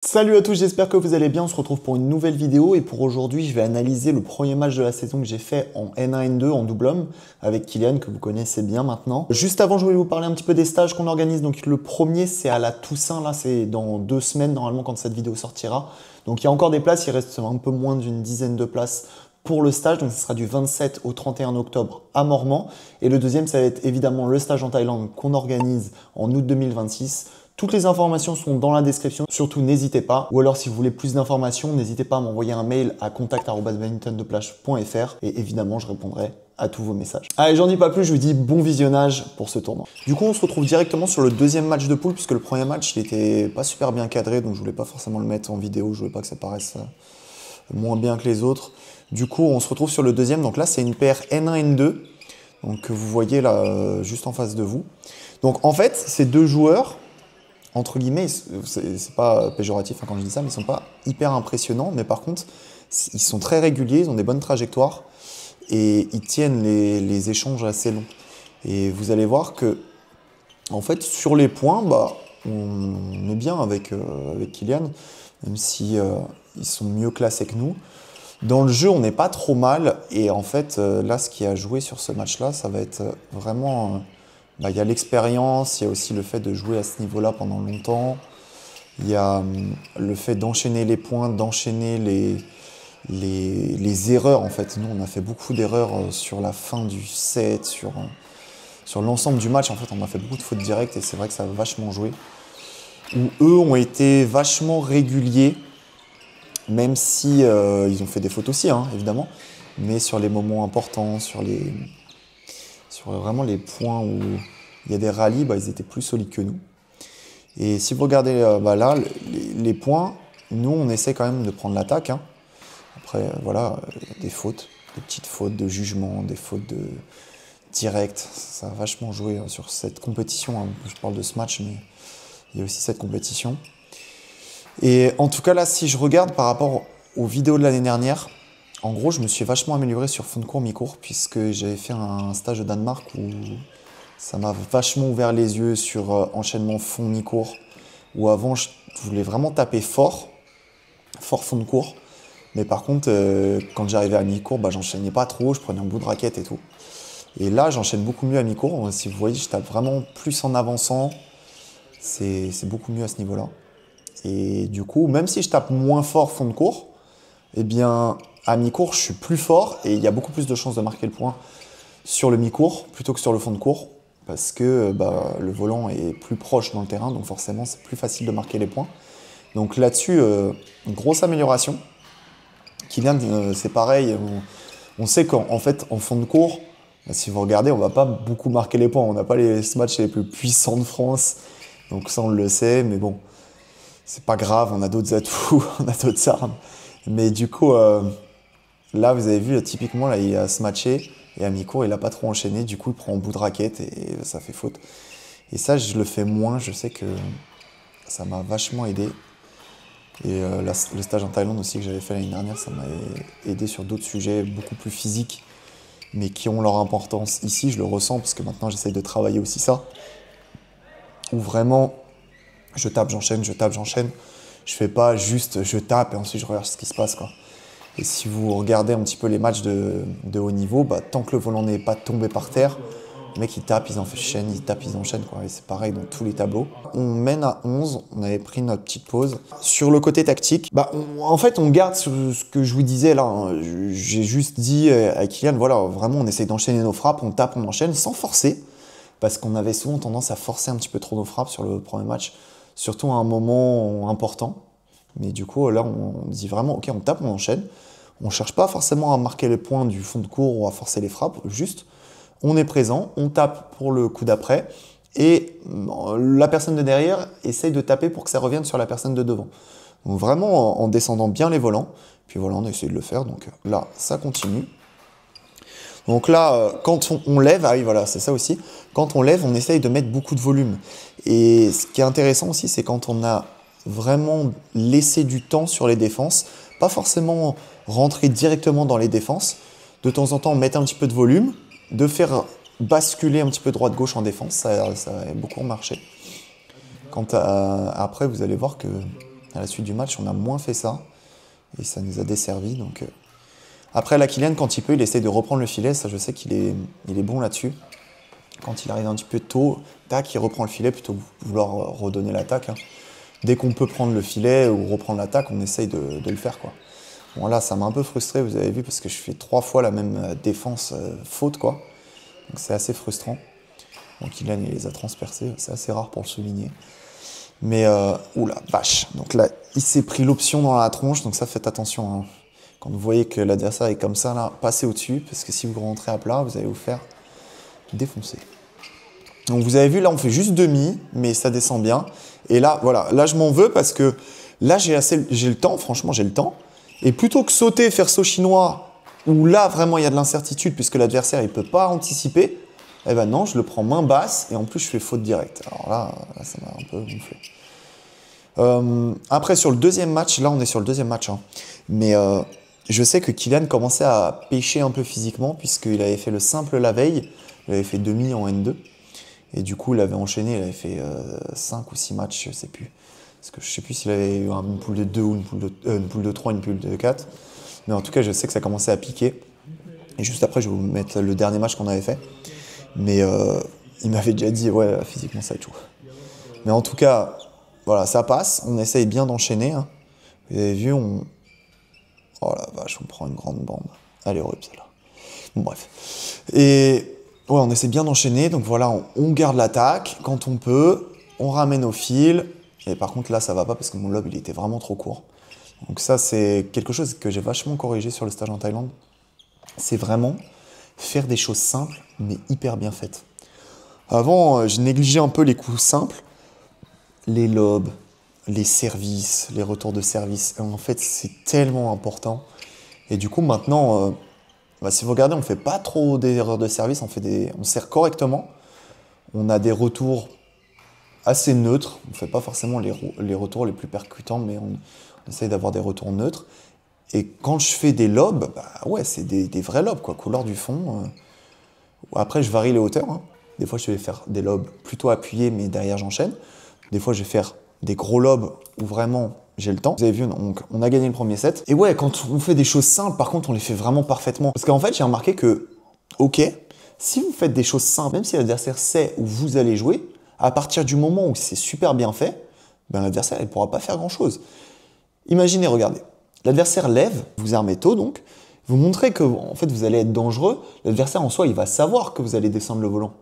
Salut à tous, j'espère que vous allez bien, on se retrouve pour une nouvelle vidéo et pour aujourd'hui je vais analyser le premier match de la saison que j'ai fait en N1 N2 en double homme avec Kylian que vous connaissez bien maintenant. Juste avant je voulais vous parler un petit peu des stages qu'on organise, donc le premier c'est à la Toussaint, là c'est dans 2 semaines normalement quand cette vidéo sortira. Donc il y a encore des places, il reste un peu moins d'une dizaine de places pour le stage, donc ce sera du 27 au 31 octobre à Mormant. Et le deuxième ça va être évidemment le stage en Thaïlande qu'on organise en août 2026. Toutes les informations sont dans la description, surtout n'hésitez pas. Ou alors si vous voulez plus d'informations, n'hésitez pas à m'envoyer un mail à contact@badmintondeplage.fr et évidemment je répondrai à tous vos messages. Allez, j'en dis pas plus, je vous dis bon visionnage pour ce tournoi. Du coup, on se retrouve directement sur le deuxième match de poule puisque le premier match il était pas super bien cadré, donc je voulais pas forcément le mettre en vidéo, je voulais pas que ça paraisse moins bien que les autres. Du coup, on se retrouve sur le deuxième, donc là c'est une paire N1 N2, donc que vous voyez là juste en face de vous. Donc en fait, ces deux joueurs, entre guillemets, c'est pas péjoratif quand je dis ça, mais ils sont pas hyper impressionnants. Mais par contre, ils sont très réguliers, ils ont des bonnes trajectoires et ils tiennent les échanges assez longs. Et vous allez voir que, en fait, sur les points, bah, on est bien avec Kylian, même si ils sont mieux classés que nous. Dans le jeu, on n'est pas trop mal. Et en fait, là, ce qui a joué sur ce match-là, ça va être vraiment. Il y a l'expérience, il y a aussi le fait de jouer à ce niveau-là pendant longtemps. Il y a le fait d'enchaîner les points, d'enchaîner les erreurs. En fait, nous, on a fait beaucoup d'erreurs sur la fin du set, sur l'ensemble du match. En fait, on a fait beaucoup de fautes directes et c'est vrai que ça a vachement joué. Où eux ont été vachement réguliers, même si ils ont fait des fautes aussi, hein, évidemment. Mais sur les moments importants, sur vraiment les points où il y a des rallyes, bah, ils étaient plus solides que nous. Et si vous regardez là, les points, nous on essaie quand même de prendre l'attaque. Hein. Après, voilà, des fautes, des petites fautes de jugement, des fautes de direct. Ça a vachement joué sur cette compétition. Hein. Je parle de ce match, mais il y a aussi cette compétition. Et en tout cas, là, si je regarde par rapport aux vidéos de l'année dernière, en gros, je me suis vachement amélioré sur fond de cours, mi-cours, puisque j'avais fait un stage au Danemark où ça m'a vachement ouvert les yeux sur enchaînement fond mi-cours, où avant, je voulais vraiment taper fort fond de cours. Mais par contre, quand j'arrivais à mi-cours, bah, j'enchaînais pas trop, je prenais un bout de raquette et tout. Et là, j'enchaîne beaucoup mieux à mi-cours. Si vous voyez, je tape vraiment plus en avançant. C'est beaucoup mieux à ce niveau-là. Et du coup, même si je tape moins fort fond de cours, eh bien, à mi-cours, je suis plus fort et il y a beaucoup plus de chances de marquer le point sur le mi-cours plutôt que sur le fond de cours parce que le volant est plus proche dans le terrain, donc forcément, c'est plus facile de marquer les points. Donc là-dessus, une grosse amélioration. Kylian, c'est pareil. On sait qu'en fait, en fond de cours, si vous regardez, on ne va pas beaucoup marquer les points. On n'a pas les smatchs les plus puissants de France, donc ça, on le sait, mais bon, c'est pas grave, on a d'autres atouts, on a d'autres armes. Mais du coup, là, vous avez vu, typiquement, là, il a se matché et à mi-cours, il n'a pas trop enchaîné. Du coup, il prend un bout de raquette et ça fait faute. Et ça, je le fais moins. Je sais que ça m'a vachement aidé. Et le stage en Thaïlande aussi que j'avais fait l'année dernière, ça m'a aidé sur d'autres sujets beaucoup plus physiques, mais qui ont leur importance. Ici, je le ressens parce que maintenant, j'essaye de travailler aussi ça. Où vraiment, je tape, j'enchaîne, je tape, j'enchaîne. Je fais pas juste je tape et ensuite je regarde ce qui se passe, quoi. Et si vous regardez un petit peu les matchs de haut niveau, bah, tant que le volant n'est pas tombé par terre, les mecs ils tapent, ils enchaînent, ils tapent, ils enchaînent, quoi. Et c'est pareil dans tous les tableaux. On mène à 11, on avait pris notre petite pause. Sur le côté tactique, en fait on garde ce que je vous disais là. Hein. J'ai juste dit à Kylian, voilà, vraiment on essaye d'enchaîner nos frappes, on tape, on enchaîne sans forcer. Parce qu'on avait souvent tendance à forcer un petit peu trop nos frappes sur le premier match, surtout à un moment important. Mais du coup, là, on dit vraiment, ok, on tape, on enchaîne. On ne cherche pas forcément à marquer les points du fond de cours ou à forcer les frappes, juste, on est présent, on tape pour le coup d'après, et la personne de derrière essaye de taper pour que ça revienne sur la personne de devant. Donc vraiment en descendant bien les volants, puis voilà, on essaie de le faire, donc là, ça continue. Donc là, quand on lève, ah oui, voilà, c'est ça aussi, quand on lève, on essaye de mettre beaucoup de volume. Et ce qui est intéressant aussi, c'est quand on a vraiment laisser du temps sur les défenses, pas forcément rentrer directement dans les défenses, de temps en temps mettre un petit peu de volume, de faire basculer un petit peu droite-gauche en défense, ça a beaucoup marché. Après, vous allez voir que À la suite du match, on a moins fait ça. Et ça nous a desservi. Donc, Après, la Kylian, quand il peut, il essaye de reprendre le filet. Ça, je sais qu'il est bon là-dessus. Quand il arrive un petit peu tôt, tac, il reprend le filet plutôt que de vouloir redonner l'attaque. Hein. Dès qu'on peut prendre le filet ou reprendre l'attaque, on essaye de le faire, quoi. Bon, là, ça m'a un peu frustré, vous avez vu, parce que je fais 3 fois la même défense faute, quoi. Donc c'est assez frustrant. Donc Kylian, il les a transpercés. C'est assez rare pour le souligner. Mais, oula, vache. Donc là, il s'est pris l'option dans la tronche, donc ça, faites attention. Hein. Quand vous voyez que l'adversaire est comme ça, là, passez au-dessus, parce que si vous rentrez à plat, vous allez vous faire défoncer. Donc vous avez vu, là, on fait juste demi, mais ça descend bien. Et là, voilà, là, je m'en veux parce que là, j'ai le temps, franchement, j'ai le temps. Et plutôt que sauter, faire saut chinois, où là, vraiment, il y a de l'incertitude, puisque l'adversaire, il ne peut pas anticiper, eh ben non, je le prends main basse, et en plus, je fais faute directe. Alors là ça m'a un peu gonflé. Après, sur le deuxième match, là, on est sur le deuxième match, hein, mais je sais que Kylian commençait à pêcher un peu physiquement, puisqu'il avait fait le simple la veille, il avait fait demi en N2, et du coup, il avait enchaîné, il avait fait 5 ou 6 matchs, je ne sais plus. Parce que je ne sais plus s'il avait eu une poule de 2 ou une poule de 3, une poule de 4. Mais en tout cas, je sais que ça commençait à piquer. Et juste après, je vais vous mettre le dernier match qu'on avait fait. Mais il m'avait déjà dit, ouais, physiquement, ça va être chaud. Mais en tout cas, voilà, ça passe. On essaye bien d'enchaîner. Hein. Vous avez vu, Oh la vache, on prend une grande bande. Elle est horrible, celle-là. Bon, bref. Et ouais, on essaie bien d'enchaîner. Donc voilà, on garde l'attaque quand on peut. On ramène au fil. Et par contre, là, ça va pas parce que mon lob, il était vraiment trop court. Donc ça, c'est quelque chose que j'ai vachement corrigé sur le stage en Thaïlande. C'est vraiment faire des choses simples, mais hyper bien faites. Avant, je négligeais un peu les coups simples. Les lobs, les services, les retours de service. Et en fait, c'est tellement important. Et du coup, maintenant, si vous regardez, on ne fait pas trop d'erreurs de service. On sert correctement. On a des retours assez neutre, on ne fait pas forcément les retours les plus percutants, mais on essaye d'avoir des retours neutres. Et quand je fais des lobs, bah ouais, c'est des vrais lobs, quoi, couleur du fond. Après, je varie les hauteurs. Hein. Des fois, je vais faire des lobs plutôt appuyés, mais derrière, j'enchaîne. Des fois, je vais faire des gros lobs où vraiment j'ai le temps. Vous avez vu, on a gagné le premier set. Et ouais, quand on fait des choses simples, par contre, on les fait vraiment parfaitement. Parce qu'en fait, j'ai remarqué que, ok, si vous faites des choses simples, même si l'adversaire sait où vous allez jouer, à partir du moment où c'est super bien fait, ben l'adversaire ne pourra pas faire grand-chose. Imaginez, regardez, l'adversaire lève, vous armez tôt donc, vous montrez que en fait, vous allez être dangereux, l'adversaire en soi, il va savoir que vous allez descendre le volant.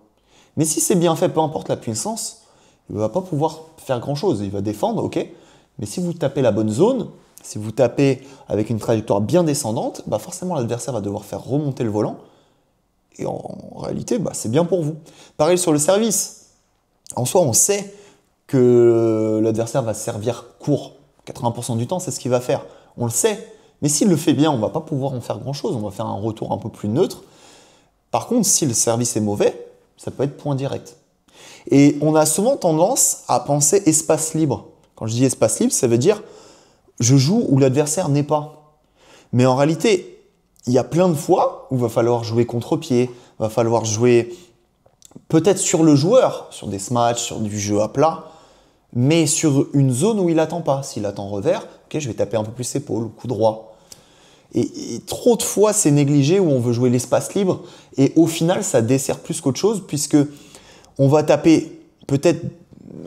Mais si c'est bien fait, peu importe la puissance, il ne va pas pouvoir faire grand-chose. Il va défendre, ok, mais si vous tapez la bonne zone, si vous tapez avec une trajectoire bien descendante, bah forcément l'adversaire va devoir faire remonter le volant, et en réalité, bah, c'est bien pour vous. Pareil sur le service. En soi, on sait que l'adversaire va servir court. 80% du temps, c'est ce qu'il va faire. On le sait. Mais s'il le fait bien, on ne va pas pouvoir en faire grand-chose. On va faire un retour un peu plus neutre. Par contre, si le service est mauvais, ça peut être point direct. Et on a souvent tendance à penser espace libre. Quand je dis espace libre, ça veut dire je joue où l'adversaire n'est pas. Mais en réalité, il y a plein de fois où il va falloir jouer contre-pied, il va falloir jouer peut-être sur le joueur, sur des smash, sur du jeu à plat, mais sur une zone où il n'attend pas. S'il attend revers, ok, je vais taper un peu plus épaule, coup droit. Et trop de fois, c'est négligé où on veut jouer l'espace libre, et au final, ça dessert plus qu'autre chose, puisque on va taper peut-être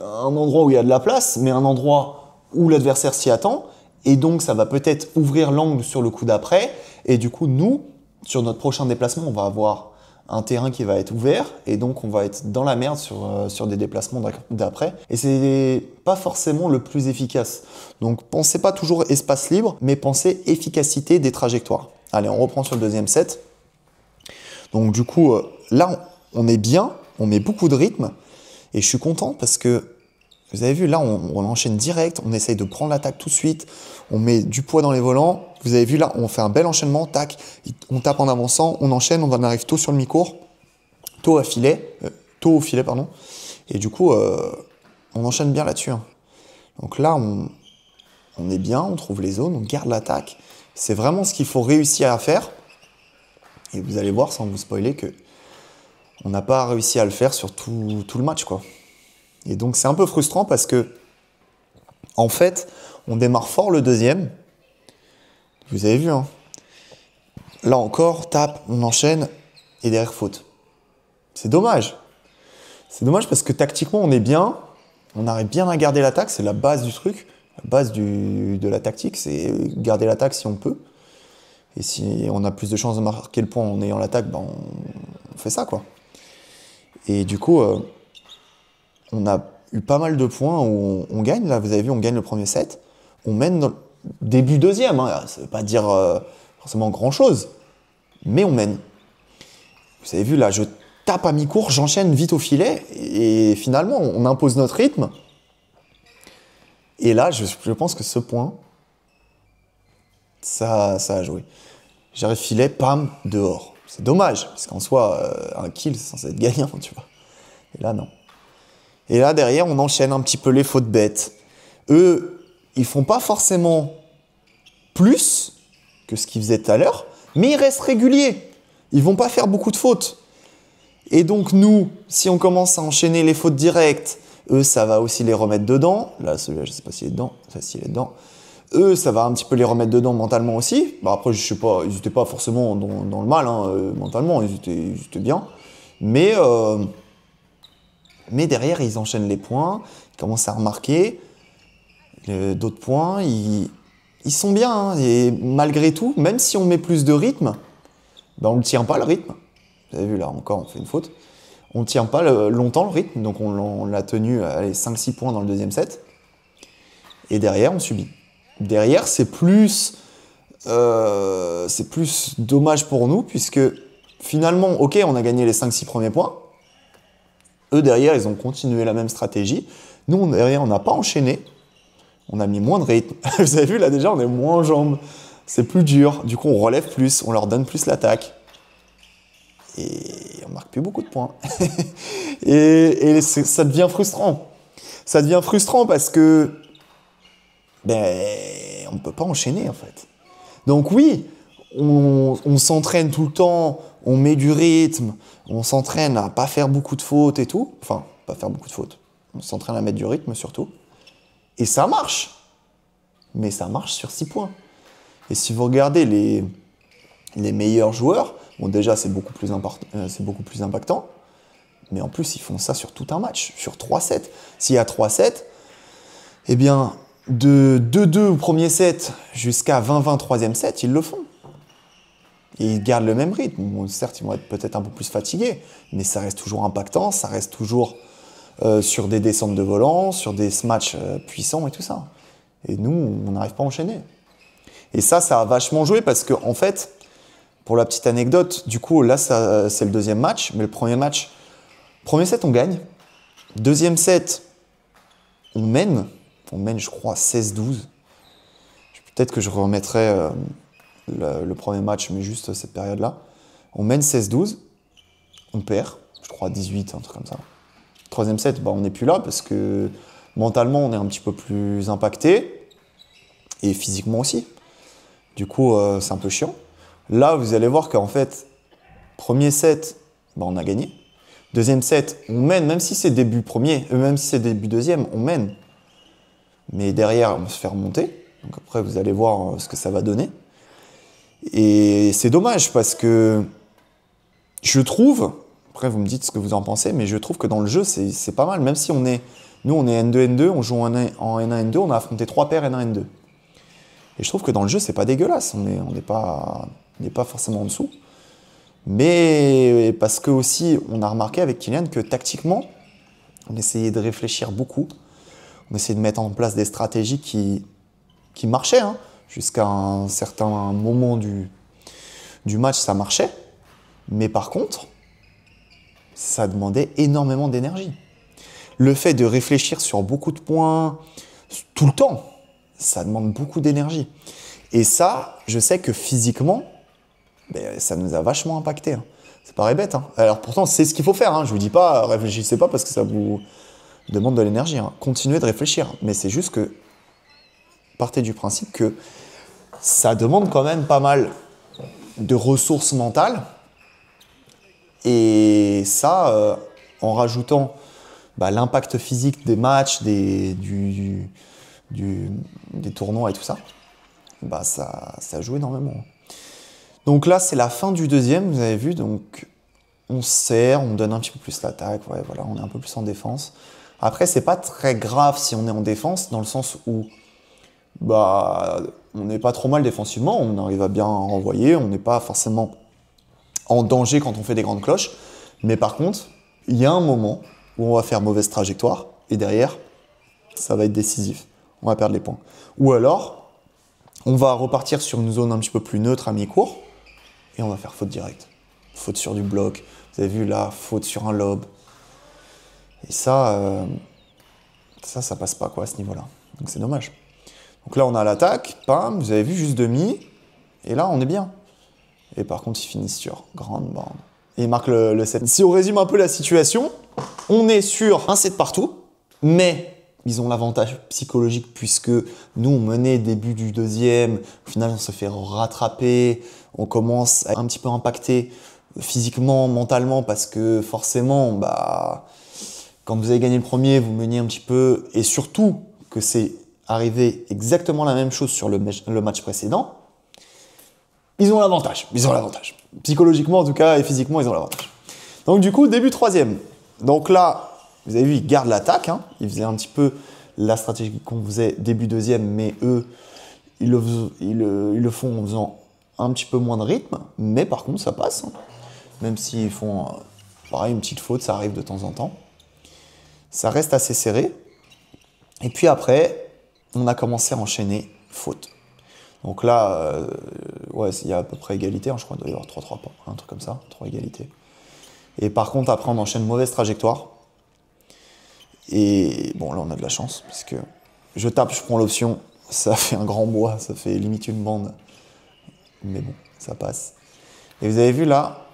un endroit où il y a de la place, mais un endroit où l'adversaire s'y attend, et donc ça va peut-être ouvrir l'angle sur le coup d'après, et du coup, nous, sur notre prochain déplacement, on va avoir un terrain qui va être ouvert et donc on va être dans la merde sur des déplacements d'après et c'est pas forcément le plus efficace. Donc pensez pas toujours espace libre mais pensez efficacité des trajectoires. Allez, on reprend sur le deuxième set. Donc du coup là on est bien, on met beaucoup de rythme et je suis content parce que vous avez vu là on enchaîne direct, on essaye de prendre l'attaque tout de suite, on met du poids dans les volants. Vous avez vu là, on fait un bel enchaînement, tac, on tape en avançant, on enchaîne, on en arrive tôt sur le mi-court, tôt au filet, pardon. Et du coup, on enchaîne bien là-dessus. Hein. Donc là, on est bien, on trouve les zones, on garde l'attaque. C'est vraiment ce qu'il faut réussir à faire. Et vous allez voir, sans vous spoiler, que on n'a pas réussi à le faire sur tout le match, quoi. Et donc c'est un peu frustrant parce que, en fait, On démarre fort le deuxième. Vous avez vu, hein. Là encore, tape, on enchaîne, et derrière faute. C'est dommage. C'est dommage parce que tactiquement, on est bien. On arrive bien à garder l'attaque, c'est la base du truc. La base de la tactique, c'est garder l'attaque si on peut. Et si on a plus de chances de marquer le point en ayant l'attaque, ben on fait ça, quoi. Et du coup, on a eu pas mal de points où on gagne. Là, vous avez vu, on gagne le premier set. On mène dans le début deuxième. Hein. Ça ne veut pas dire forcément grand-chose, mais on mène. Vous avez vu, là, je tape à mi-court, j'enchaîne vite au filet. Et finalement, on impose notre rythme. Et là, je pense que ce point, ça a joué. J'arrive filet, pam, dehors. C'est dommage, parce qu'en soi, un kill, c'est censé être gagnant, tu vois. Et là, non. Et là, derrière, on enchaîne un petit peu les fautes bêtes. Eux, ils font pas forcément plus que ce qu'ils faisaient tout à l'heure, mais ils restent réguliers. Ils vont pas faire beaucoup de fautes. Et donc, nous, si on commence à enchaîner les fautes directes, eux, ça va aussi les remettre dedans. Là, celui-là, je sais pas s'il est dedans. Enfin, s'il est dedans. Eux, ça va un petit peu les remettre dedans mentalement aussi. Bah, après, je sais pas, ils n'étaient pas forcément dans le mal, hein, mentalement, ils étaient bien. Mais derrière, ils enchaînent les points, ils commencent à remarquer d'autres points, ils sont bien. Hein, et malgré tout, même si on met plus de rythme, bah, on ne tient pas le rythme. Vous avez vu, là, encore, on fait une faute. On ne tient pas longtemps le rythme, donc on l'a tenu 5-6 points dans le deuxième set. Et derrière, on subit. Derrière, c'est plus dommage pour nous, puisque finalement, ok, on a gagné les 5-6 premiers points. Eux, derrière, ils ont continué la même stratégie. Nous, derrière, on n'a pas enchaîné. On a mis moins de rythme. Vous avez vu, là, déjà, on est moins en jambes. C'est plus dur. Du coup, on relève plus, on leur donne plus l'attaque. Et on marque plus beaucoup de points. et ça devient frustrant. Ça devient frustrant parce que on ne peut pas enchaîner, en fait. Donc oui, on s'entraîne tout le temps, on met du rythme, on s'entraîne à pas faire beaucoup de fautes et tout. Enfin, pas faire beaucoup de fautes. On s'entraîne à mettre du rythme surtout. Et ça marche. Mais ça marche sur 6 points. Et si vous regardez les meilleurs joueurs, bon déjà c'est beaucoup plus impactant, mais en plus ils font ça sur tout un match, sur 3 sets. S'il y a 3 sets, eh bien de 2-2 au premier set jusqu'à 20-20 troisième set, ils le font. Et ils gardent le même rythme. Bon, certes, ils vont être peut-être un peu plus fatigués, mais ça reste toujours impactant, ça reste toujours sur des descentes de volant, sur des smatchs puissants et tout ça. Et nous, on n'arrive pas à enchaîner. Et ça a vachement joué parce que, en fait, pour la petite anecdote, du coup, là, c'est le deuxième match, mais le premier set, on gagne. Deuxième set, on mène, je crois, 16-12. Peut-être que je remettrai le premier match, mais juste cette période-là. On mène 16-12, on perd, je crois 18, un truc comme ça. Troisième set, on n'est plus là parce que mentalement, on est un petit peu plus impacté et physiquement aussi. Du coup, c'est un peu chiant. Là, vous allez voir qu'en fait, premier set, on a gagné. Deuxième set, on mène, même si c'est début premier, même si c'est début deuxième, on mène. Mais derrière, on se fait remonter. Donc après, vous allez voir ce que ça va donner. Et c'est dommage parce que je trouve, après vous me dites ce que vous en pensez, mais je trouve que dans le jeu, c'est pas mal. Même si nous, on est N2-N2, on joue en N1-N2, on a affronté 3 paires N1-N2. Et je trouve que dans le jeu, c'est pas dégueulasse. On n'est pas forcément en dessous. Mais parce que aussi, on a remarqué avec Kylian que tactiquement, on essayait de réfléchir beaucoup. On essayait de mettre en place des stratégies qui marchaient. Hein. Jusqu'à un certain moment du match, ça marchait. Mais par contre, ça demandait énormément d'énergie. Le fait de réfléchir sur beaucoup de points tout le temps, ça demande beaucoup d'énergie. Et ça, je sais que physiquement, ça nous a vachement impacté. Hein. Ça paraît bête. Hein. Alors pourtant, c'est ce qu'il faut faire. Hein. Je ne vous dis pas, réfléchissez pas parce que ça vous demande de l'énergie. Hein. Continuez de réfléchir. Mais c'est juste que, partez du principe que ça demande quand même pas mal de ressources mentales. Et ça, en rajoutant l'impact physique des matchs, du des tournois et tout ça, bah ça joue énormément. Donc là, c'est la fin du deuxième, vous avez vu, donc on serre, on donne un petit peu plus l'attaque, ouais, voilà, on est un peu plus en défense. Après, c'est pas très grave si on est en défense, dans le sens où bah, on n'est pas trop mal défensivement, on arrive à bien renvoyer, on n'est pas forcément en danger quand on fait des grandes cloches. Mais par contre, il y a un moment où on va faire mauvaise trajectoire, et derrière, ça va être décisif. On va perdre les points. Ou alors, on va repartir sur une zone un petit peu plus neutre à mi-cours, et on va faire faute directe. Faute sur du bloc. Vous avez vu là, faute sur un lob. Et ça passe pas quoi à ce niveau-là. Donc c'est dommage. Donc là, on a l'attaque, pam, vous avez vu, juste demi, et là, on est bien. Et par contre, ils finissent sur grande bande. Et ils marquent le 7. Si on résume un peu la situation, on est sur un 7 partout, mais ils ont l'avantage psychologique puisque nous, on menait début du deuxième, au final, on se fait rattraper, on commence à être un petit peu impacté physiquement, mentalement, parce que forcément, bah, quand vous avez gagné le premier, vous meniez un petit peu, et surtout que c'est arrivé exactement la même chose sur le match précédent, ils ont l'avantage. Ils ont l'avantage. Psychologiquement, en tout cas, et physiquement, ils ont l'avantage. Donc, du coup, début troisième. Donc là, vous avez vu, ils gardent l'attaque. Hein. Ils faisaient un petit peu la stratégie qu'on faisait début deuxième, mais eux, ils le font en faisant un petit peu moins de rythme. Mais par contre, ça passe. Hein. Même s'ils font, pareil, une petite faute, ça arrive de temps en temps. Ça reste assez serré. Et puis après, on a commencé à enchaîner faute. Donc là, ouais, il y a à peu près égalité, hein, je crois qu'il doit y avoir 3-3 points, un truc comme ça, 3 égalités. Et par contre, après, on enchaîne mauvaise trajectoire. Et bon, là, on a de la chance, puisque je tape, je prends l'option, ça fait un grand bois, ça fait limite une bande. Mais bon, ça passe. Et vous avez vu là,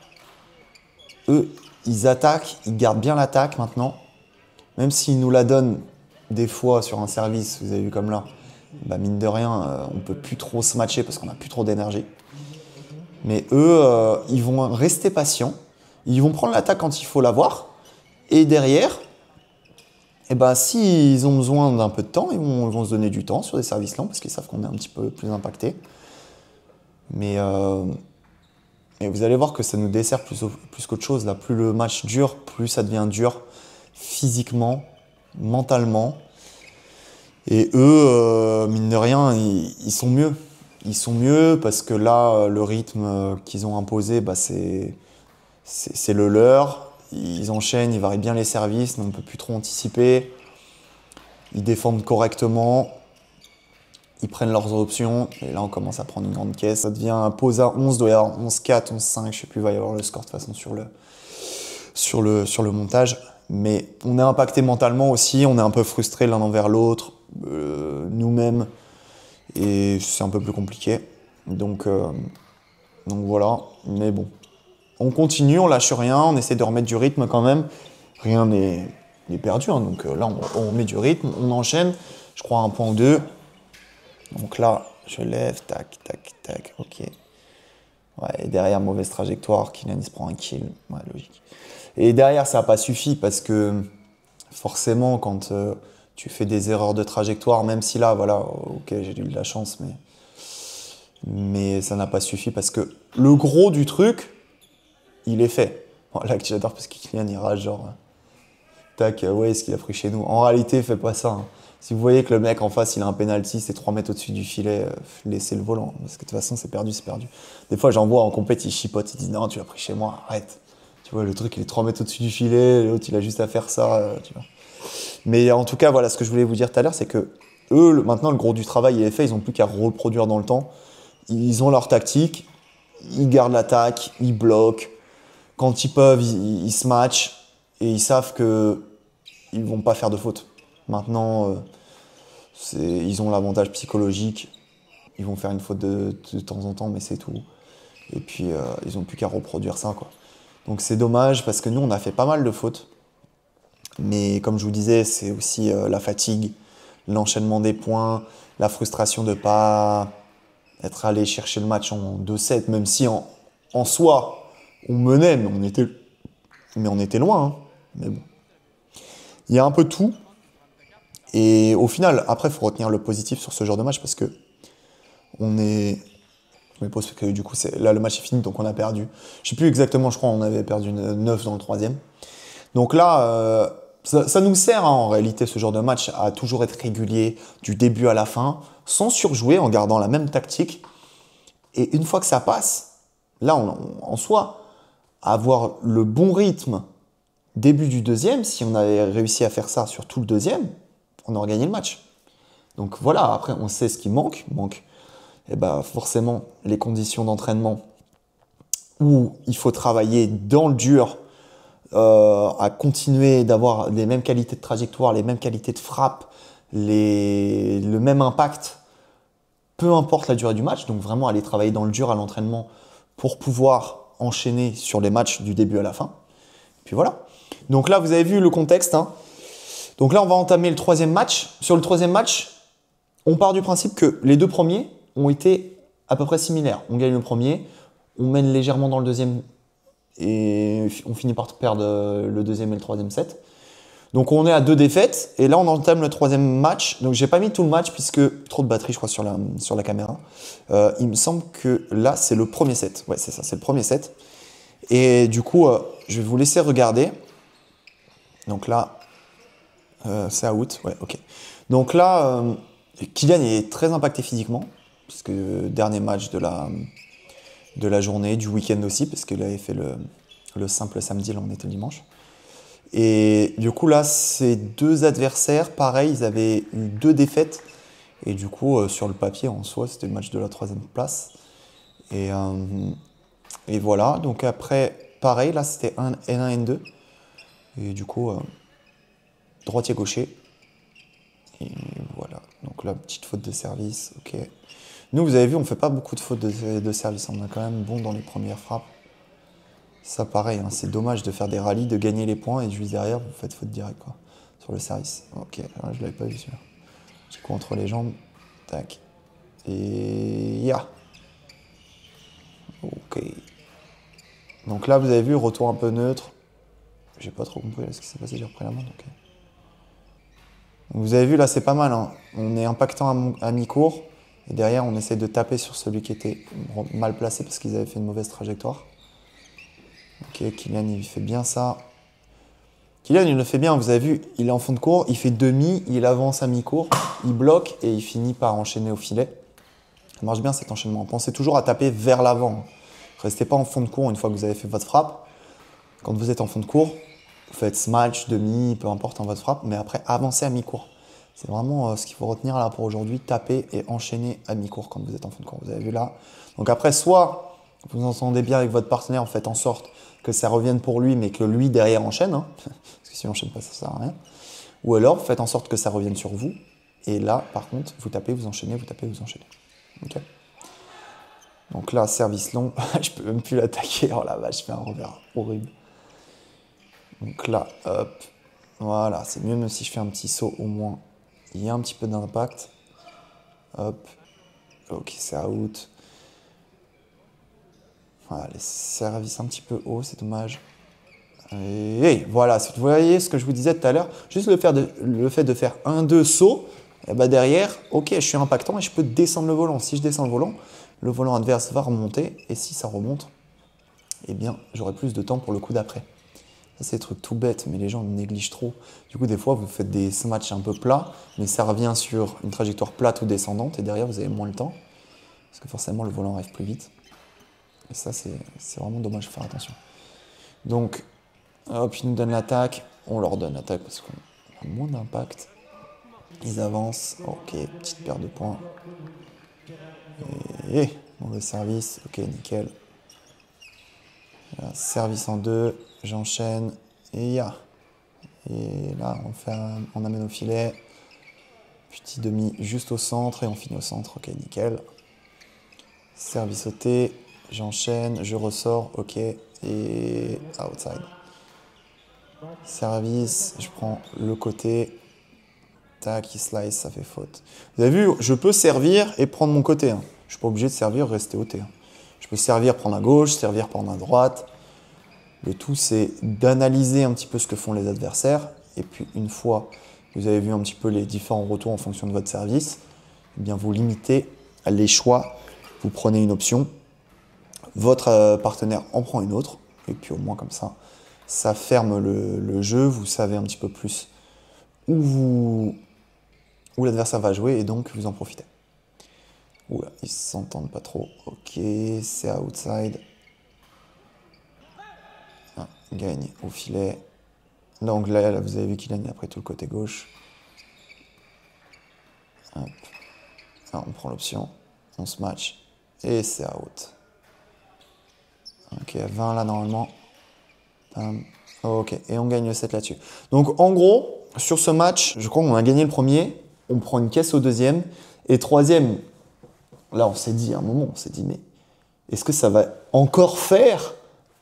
eux, ils attaquent, ils gardent bien l'attaque maintenant. Même s'ils nous la donnent des fois sur un service, vous avez vu comme là, bah mine de rien, on peut plus trop se matcher parce qu'on n'a plus trop d'énergie. Mais eux, ils vont rester patients. Ils vont prendre l'attaque quand il faut l'avoir. Et derrière, eh ben, s'ils ont besoin d'un peu de temps, ils vont se donner du temps sur des services lents parce qu'ils savent qu'on est un petit peu plus impacté. Mais vous allez voir que ça nous dessert plus qu'autre chose. Là. Plus le match dure, plus ça devient dur physiquement, mentalement. Et eux, mine de rien, ils sont mieux. Ils sont mieux parce que là, le rythme qu'ils ont imposé, bah, c'est le leur. Ils enchaînent, ils varient bien les services, mais on ne peut plus trop anticiper. Ils défendent correctement. Ils prennent leurs options. Et là, on commence à prendre une grande caisse. Ça devient pause à 11, doit y avoir 11-4, 11-5, je ne sais plus, il va y avoir le score de toute façon sur le montage. Mais on est impacté mentalement aussi, on est un peu frustré l'un envers l'autre, nous-mêmes, et c'est un peu plus compliqué. Donc voilà, mais bon. On continue, on lâche rien, on essaie de remettre du rythme quand même. Rien n'est perdu, hein. Donc là, on met du rythme, on enchaîne, je crois un point ou deux. Donc là, je lève, tac, tac, tac, ok. Ouais, et derrière, mauvaise trajectoire, Kylian se prend un kill, ouais, logique. Et derrière, ça n'a pas suffi parce que forcément, quand tu fais des erreurs de trajectoire, même si là, voilà, ok, j'ai eu de la chance, mais ça n'a pas suffi parce que le gros du truc, il est fait. Bon, là, j'adore parce que Kylian, il rage genre, tac, ouais, ce qu'il a pris chez nous. En réalité, fais pas ça. Hein. Si vous voyez que le mec en face, il a un penalty, c'est 3 mètres au-dessus du filet, laissez le volant. Parce que de toute façon, c'est perdu, c'est perdu. Des fois, j'en vois en compète, ils chipotent, ils disent non, tu l'as pris chez moi, arrête. Tu vois, le truc, il est 3 mètres au-dessus du filet, l'autre, il a juste à faire ça, tu vois. Mais en tout cas, voilà, ce que je voulais vous dire tout à l'heure, c'est que eux, maintenant, le gros du travail, il est fait, ils n'ont plus qu'à reproduire dans le temps. Ils ont leur tactique, ils gardent l'attaque, ils bloquent. Quand ils peuvent, ils se matchent et ils savent qu'ils ne vont pas faire de faute. Maintenant, ils ont l'avantage psychologique. Ils vont faire une faute de temps en temps, mais c'est tout. Et puis, ils n'ont plus qu'à reproduire ça, quoi. Donc c'est dommage parce que nous, on a fait pas mal de fautes. Mais comme je vous disais, c'est aussi la fatigue, l'enchaînement des points, la frustration de ne pas être allé chercher le match en 2-7, même si en soi, on menait, mais on était loin. Hein. Mais bon. Il y a un peu tout. Et au final, après, il faut retenir le positif sur ce genre de match parce que on est... Je me pose que du coup, là, le match est fini, donc on a perdu. Je sais plus exactement, je crois on avait perdu 9 dans le troisième. Donc là, ça nous sert hein, en réalité, ce genre de match, à toujours être régulier du début à la fin, sans surjouer, en gardant la même tactique. Et une fois que ça passe, là, en soi, avoir le bon rythme début du deuxième, si on avait réussi à faire ça sur tout le deuxième, on aurait gagné le match. Donc voilà, après, on sait ce qui manque. Et ben, forcément les conditions d'entraînement où il faut travailler dans le dur, à continuer d'avoir les mêmes qualités de trajectoire, les mêmes qualités de frappe, le même impact, peu importe la durée du match. Donc vraiment aller travailler dans le dur à l'entraînement pour pouvoir enchaîner sur les matchs du début à la fin. Puis voilà. Donc là, vous avez vu le contexte. Hein. Donc là, on va entamer le troisième match. Sur le troisième match, on part du principe que les deux premiers ont été à peu près similaires. On gagne le premier, on mène légèrement dans le deuxième et on finit par perdre le deuxième et le troisième set. Donc on est à 2 défaites et là on entame le troisième match. Donc j'ai pas mis tout le match puisque trop de batterie je crois sur la caméra. Il me semble que là c'est le premier set. Ouais c'est ça, c'est le premier set. Et du coup je vais vous laisser regarder. Donc là c'est out. Ouais ok. Donc là Kylian est très impacté physiquement. Puisque dernier match de la journée, du week-end aussi, parce qu'il avait fait le simple samedi, là on était dimanche. Et du coup là, ces deux adversaires, pareil, ils avaient eu 2 défaites. Et du coup, sur le papier, en soi, c'était le match de la 3e place. Et voilà, donc après, pareil, là c'était un N1, N2. Et du coup, droitier-gaucher. Et voilà, donc là, petite faute de service, ok. Nous, vous avez vu, on ne fait pas beaucoup de fautes de service. On est quand même bon dans les premières frappes. Ça, pareil, hein, c'est dommage de faire des rallyes, de gagner les points et juste derrière, vous faites faute directe quoi, sur le service. Ok, là, je ne l'avais pas vu celui-là. Du coup, entre les jambes, tac. Et ya. Ok. Donc là, vous avez vu, retour un peu neutre. J'ai pas trop compris ce qui s'est passé, j'ai repris la main. Donc vous avez vu, là, c'est pas mal. Hein. On est impactant à mi-court. Et derrière, on essaie de taper sur celui qui était mal placé parce qu'ils avaient fait une mauvaise trajectoire. Ok, Kylian, il fait bien ça. Kylian, il le fait bien, vous avez vu, il est en fond de court, il fait demi, il avance à mi-court, il bloque et il finit par enchaîner au filet. Ça marche bien cet enchaînement. Pensez toujours à taper vers l'avant. Restez pas en fond de court une fois que vous avez fait votre frappe. Quand vous êtes en fond de court, vous faites smash, demi, peu importe en votre frappe, mais après, avancez à mi-court. C'est vraiment ce qu'il faut retenir là pour aujourd'hui, taper et enchaîner à mi-court quand vous êtes en fond de court. Vous avez vu là. Donc après, soit vous entendez bien avec votre partenaire, vous faites en sorte que ça revienne pour lui, mais que lui derrière enchaîne, hein, parce que si on n'enchaîne pas, ça ne sert à rien. Ou alors, vous faites en sorte que ça revienne sur vous, et là, par contre, vous tapez, vous enchaînez, vous tapez, vous enchaînez. Okay. Donc là, service long, je peux même plus l'attaquer, oh la vache, je fais un revers horrible. Donc là, hop, voilà, c'est mieux même si je fais un petit saut, au moins, il y a un petit peu d'impact. Hop, ok, c'est out. Voilà, les services un petit peu hauts, c'est dommage. Et voilà, vous voyez ce que je vous disais tout à l'heure, juste le fait de faire 1-2 sauts, et bah derrière, ok, je suis impactant et je peux descendre le volant. Si je descends le volant adverse va remonter, et si ça remonte, eh bien, j'aurai plus de temps pour le coup d'après. Ça, c'est des trucs tout bêtes, mais les gens négligent trop. Du coup, des fois, vous faites des matchs un peu plats, mais ça revient sur une trajectoire plate ou descendante, et derrière, vous avez moins le temps, parce que forcément, le volant arrive plus vite. Et ça, c'est vraiment dommage, il faut faire attention. Donc, hop, ils nous donnent l'attaque. On leur donne l'attaque parce qu'on a moins d'impact. Ils avancent. Ok, petite paire de points. Et mauvais service. Ok, nickel. Là, service en 2. J'enchaîne. Et ya. Et là, on amène au filet. Petit demi juste au centre et on finit au centre. Ok, nickel. Service sauté. J'enchaîne, je ressors, ok, et outside. Service, je prends le côté, tac, il slice, ça fait faute. Vous avez vu, je peux servir et prendre mon côté. Hein. Je ne suis pas obligé de servir, rester au T. Hein. Je peux servir, prendre à gauche, servir, prendre à droite. Le tout, c'est d'analyser un petit peu ce que font les adversaires. Et puis, une fois vous avez vu un petit peu les différents retours en fonction de votre service, eh bien vous limitez les choix, vous prenez une option, votre partenaire en prend une autre, et puis au moins comme ça, ça ferme le jeu, vous savez un petit peu plus où l'adversaire va jouer et donc vous en profitez. Oula, ils s'entendent pas trop. Ok, c'est outside. Ah, gagne au filet. L'anglais, là, vous avez vu qu'il gagne après tout le côté gauche. Hop. Ah, on prend l'option, on se match et c'est out. Ok, 20 là normalement. Ok, et on gagne le set là-dessus. Donc en gros, sur ce match, je crois qu'on a gagné le premier, on prend une caisse au deuxième, et troisième, là on s'est dit à un moment, on s'est dit mais est-ce que ça va encore faire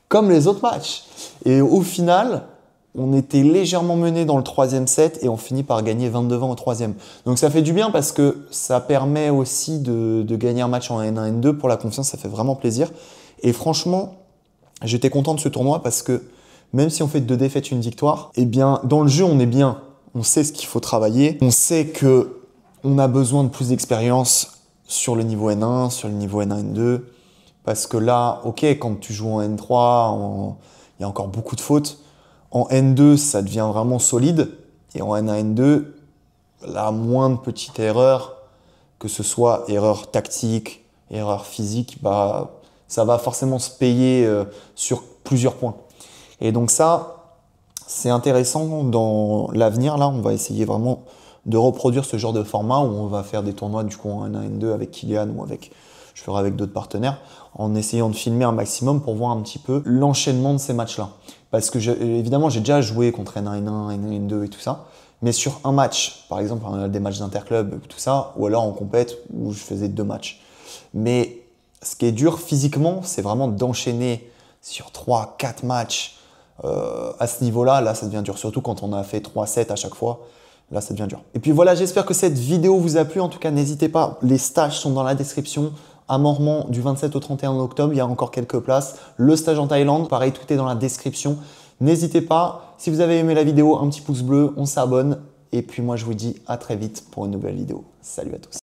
comme les autres matchs? Et au final, on était légèrement mené dans le troisième set et on finit par gagner 22-20 au troisième. Donc ça fait du bien parce que ça permet aussi de gagner un match en N1, N2 pour la confiance, ça fait vraiment plaisir. Et franchement, j'étais content de ce tournoi parce que même si on fait 2 défaites, une victoire, eh bien dans le jeu on est bien, on sait ce qu'il faut travailler, on sait que on a besoin de plus d'expérience sur le niveau N1, sur le niveau N1, N2, parce que là, ok, quand tu joues en N3, il y a encore beaucoup de fautes. En N2, ça devient vraiment solide. Et en N1, N2, là, moins de petites erreurs, que ce soit erreur tactique, erreur physique, bah, ça va forcément se payer sur plusieurs points. Et donc ça, c'est intéressant dans l'avenir. Là, on va essayer vraiment de reproduire ce genre de format où on va faire des tournois du coup en N1, N2 avec Kylian ou je ferai avec d'autres partenaires, en essayant de filmer un maximum pour voir un petit peu l'enchaînement de ces matchs-là. Parce que évidemment, j'ai déjà joué contre N1, N1, N1, N2 et tout ça, mais sur un match, par exemple des matchs d'interclub, tout ça, ou alors en compète où je faisais 2 matchs. Mais ce qui est dur physiquement, c'est vraiment d'enchaîner sur 3-4 matchs à ce niveau-là. Là, ça devient dur, surtout quand on a fait 3-7 à chaque fois. Là, ça devient dur. Et puis voilà, j'espère que cette vidéo vous a plu. En tout cas, n'hésitez pas, les stages sont dans la description. À Mormant, du 27 au 31 octobre, il y a encore quelques places. Le stage en Thaïlande, pareil, tout est dans la description. N'hésitez pas, si vous avez aimé la vidéo, un petit pouce bleu, on s'abonne. Et puis moi, je vous dis à très vite pour une nouvelle vidéo. Salut à tous.